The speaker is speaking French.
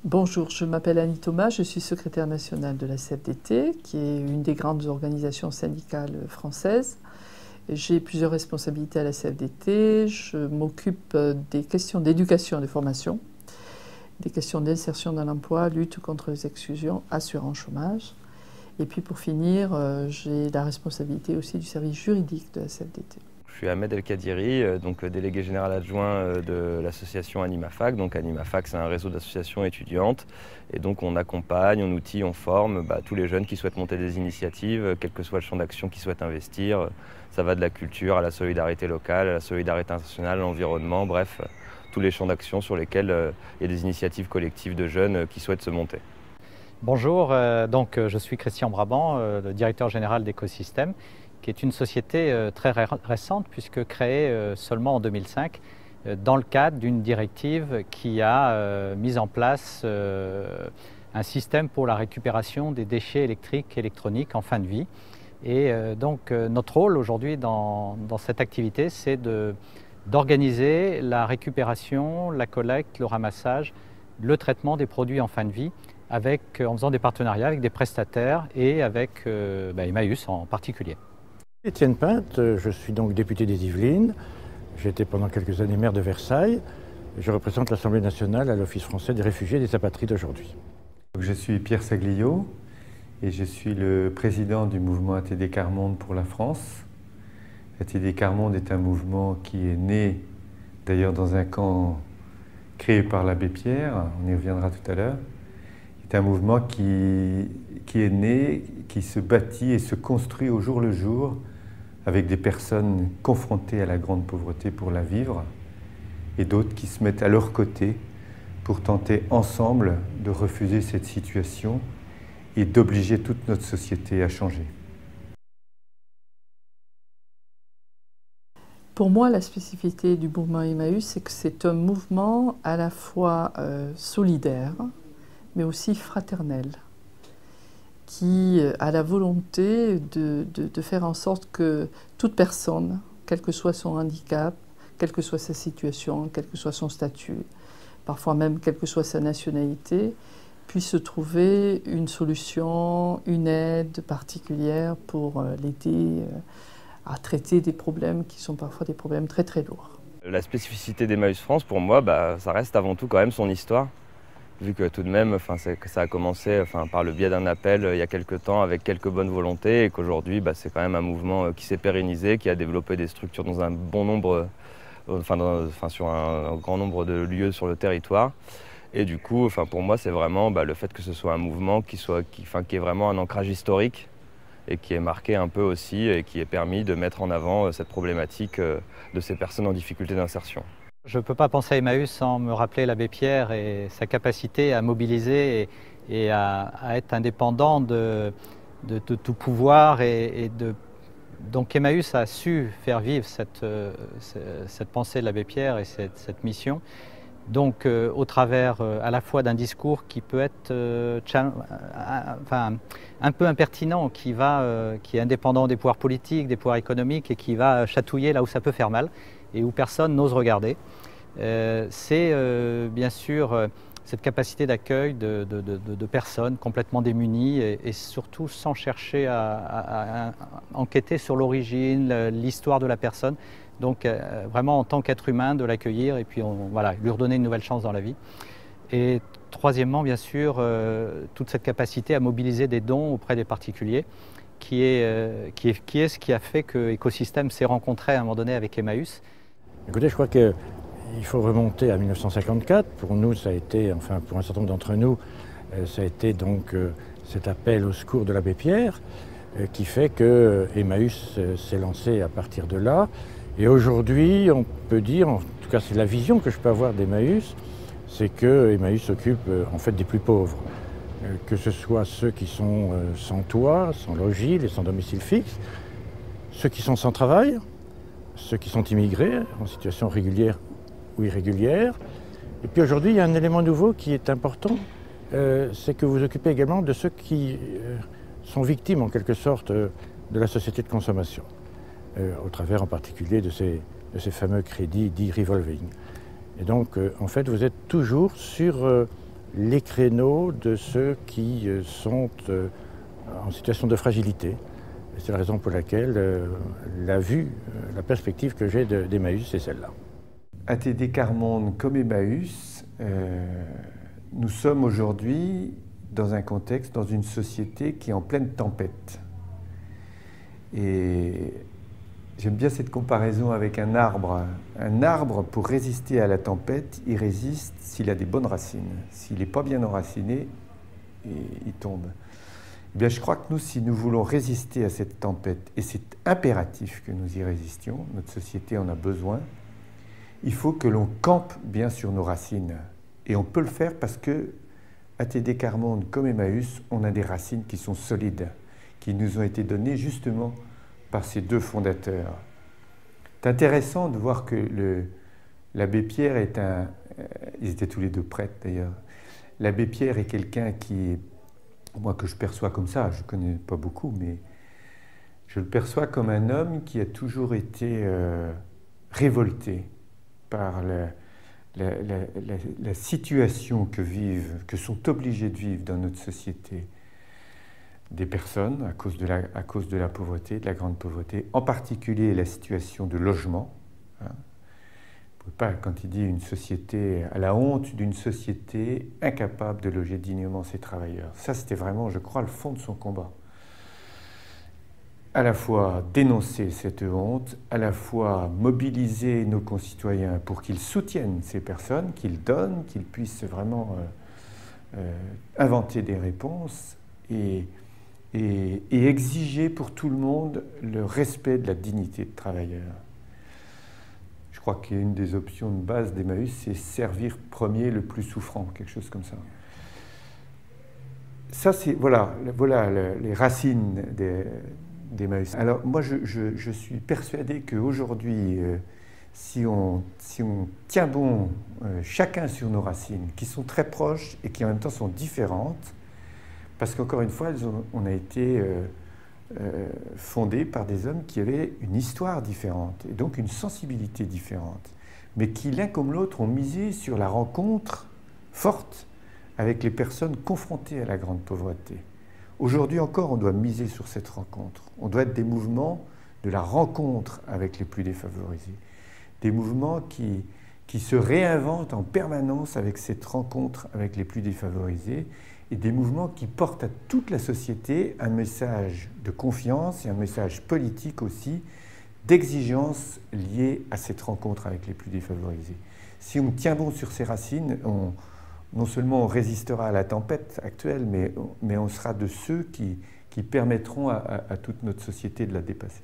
Bonjour, je m'appelle Annie Thomas, je suis secrétaire nationale de la CFDT, qui est une des grandes organisations syndicales françaises. J'ai plusieurs responsabilités à la CFDT. Je m'occupe des questions d'éducation et de formation, des questions d'insertion dans l'emploi, lutte contre les exclusions, assurance chômage. Et puis pour finir, j'ai la responsabilité aussi du service juridique de la CFDT. Je suis Ahmed El Kadiri, donc délégué général adjoint de l'association AnimaFac. Donc AnimaFac, c'est un réseau d'associations étudiantes. Et donc on accompagne, on outille, on forme tous les jeunes qui souhaitent monter des initiatives, quel que soit le champ d'action qu'ils souhaitent investir. Ça va de la culture à la solidarité locale, à la solidarité internationale, à l'environnement, bref, tous les champs d'action sur lesquels il y a des initiatives collectives de jeunes qui souhaitent se monter. Bonjour, je suis Christian Brabant, le directeur général d'Écosystème, qui est une société très récente puisque créée seulement en 2005 dans le cadre d'une directive qui a mis en place un système pour la récupération des déchets électriques et électroniques en fin de vie. Et notre rôle aujourd'hui dans cette activité, c'est d'organiser la récupération, la collecte, le ramassage, le traitement des produits en fin de vie en faisant des partenariats avec des prestataires et avec Emmaüs en particulier. Étienne Pinte, je suis donc député des Yvelines. J'ai été pendant quelques années maire de Versailles. Je représente l'Assemblée nationale à l'Office français des réfugiés et des apatrides aujourd'hui. Je suis Pierre Saglio et je suis le président du mouvement ATD Quart Monde pour la France. ATD Quart Monde est un mouvement qui est né d'ailleurs dans un camp créé par l'abbé Pierre, on y reviendra tout à l'heure. C'est un mouvement qui est né, qui se bâtit et se construit au jour le jour avec des personnes confrontées à la grande pauvreté pour la vivre et d'autres qui se mettent à leur côté pour tenter ensemble de refuser cette situation et d'obliger toute notre société à changer. Pour moi, la spécificité du mouvement Emmaüs, c'est que c'est un mouvement à la fois solidaire, mais aussi fraternel, qui a la volonté de faire en sorte que toute personne, quel que soit son handicap, quelle que soit sa situation, quel que soit son statut, parfois même quelle que soit sa nationalité, puisse trouver une solution, une aide particulière pour l'aider à traiter des problèmes qui sont parfois des problèmes très très lourds. La spécificité d'Emmaüs France, pour moi, ça reste avant tout quand même son histoire. Vu que tout de même, ça a commencé par le biais d'un appel il y a quelques temps avec quelques bonnes volontés et qu'aujourd'hui, c'est quand même un mouvement qui s'est pérennisé, qui a développé des structures dans un bon nombre, sur un grand nombre de lieux sur le territoire. Et du coup, pour moi, c'est vraiment le fait que ce soit un mouvement qui ait vraiment un ancrage historique et qui est marqué un peu aussi et qui ait permis de mettre en avant cette problématique de ces personnes en difficulté d'insertion. Je ne peux pas penser à Emmaüs sans me rappeler l'abbé Pierre et sa capacité à mobiliser et à être indépendant de tout pouvoir. Donc Emmaüs a su faire vivre cette pensée de l'abbé Pierre et cette mission. Donc au travers à la fois d'un discours qui peut être un peu impertinent, qui est indépendant des pouvoirs politiques, des pouvoirs économiques et qui va chatouiller là où ça peut faire mal et où personne n'ose regarder. C'est bien sûr cette capacité d'accueil de personnes complètement démunies et surtout sans chercher à enquêter sur l'origine, l'histoire de la personne. Donc vraiment en tant qu'être humain de l'accueillir et puis lui redonner une nouvelle chance dans la vie. Et troisièmement, bien sûr, toute cette capacité à mobiliser des dons auprès des particuliers qui est ce qui a fait que Écosystème s'est rencontré à un moment donné avec Emmaüs. Écoutez, je crois qu'il faut remonter à 1954. Pour nous, ça a été, pour un certain nombre d'entre nous, ça a été donc cet appel au secours de l'abbé Pierre qui fait que Emmaüs s'est lancé à partir de là. Et aujourd'hui, on peut dire, en tout cas c'est la vision que je peux avoir d'Emmaüs, c'est que Emmaüs s'occupe en fait des plus pauvres. Que ce soit ceux qui sont sans toit, sans logis, sans domicile fixe, ceux qui sont sans travail, ceux qui sont immigrés, en situation régulière ou irrégulière. Et puis aujourd'hui, il y a un élément nouveau qui est important, c'est que vous vous occupez également de ceux qui sont victimes en quelque sorte de la société de consommation, au travers en particulier de ces fameux crédits dits revolving. Et donc, en fait, vous êtes toujours sur les créneaux de ceux qui sont en situation de fragilité. C'est la raison pour laquelle la vue, la perspective que j'ai d'Emmaüs, c'est celle-là. ATD Quart Monde comme Emmaüs, nous sommes aujourd'hui dans un contexte, dans une société qui est en pleine tempête. Et j'aime bien cette comparaison avec un arbre. Un arbre, pour résister à la tempête, il résiste s'il a des bonnes racines. S'il n'est pas bien enraciné, il tombe. Eh bien, je crois que nous, si nous voulons résister à cette tempête, et c'est impératif que nous y résistions, notre société en a besoin, il faut que l'on campe bien sur nos racines. Et on peut le faire parce que ATD Quart Monde comme Emmaüs, on a des racines qui sont solides, qui nous ont été données justement par ces deux fondateurs. C'est intéressant de voir que l'abbé Pierre est un... Ils étaient tous les deux prêtres d'ailleurs. L'abbé Pierre est quelqu'un qui, moi que je perçois comme ça, je ne connais pas beaucoup, mais je le perçois comme un homme qui a toujours été révolté par la situation que sont obligées de vivre dans notre société des personnes à cause de la pauvreté, de la grande pauvreté, en particulier la situation de logement. Hein. On ne peut pas, quand il dit une société, à la honte d'une société incapable de loger dignement ses travailleurs. Ça, c'était vraiment, je crois, le fond de son combat. À la fois dénoncer cette honte, à la fois mobiliser nos concitoyens pour qu'ils soutiennent ces personnes, qu'ils donnent, qu'ils puissent vraiment inventer des réponses et exiger pour tout le monde le respect de la dignité de travailleur. Je crois qu'une des options de base d'Emmaüs, c'est servir premier le plus souffrant, quelque chose comme ça. Ça, c'est voilà les racines d'Emmaüs. Alors moi, je suis persuadé qu'aujourd'hui, si on tient bon chacun sur nos racines, qui sont très proches et qui en même temps sont différentes, parce qu'encore une fois, on a été fondés par des hommes qui avaient une histoire différente et donc une sensibilité différente, mais qui l'un comme l'autre ont misé sur la rencontre forte avec les personnes confrontées à la grande pauvreté. Aujourd'hui encore, on doit miser sur cette rencontre. On doit être des mouvements de la rencontre avec les plus défavorisés, des mouvements qui se réinventent en permanence avec cette rencontre avec les plus défavorisés, et des mouvements qui portent à toute la société un message de confiance et un message politique aussi, d'exigence liée à cette rencontre avec les plus défavorisés. Si on tient bon sur ces racines, non seulement on résistera à la tempête actuelle, mais on sera de ceux qui permettront à toute notre société de la dépasser.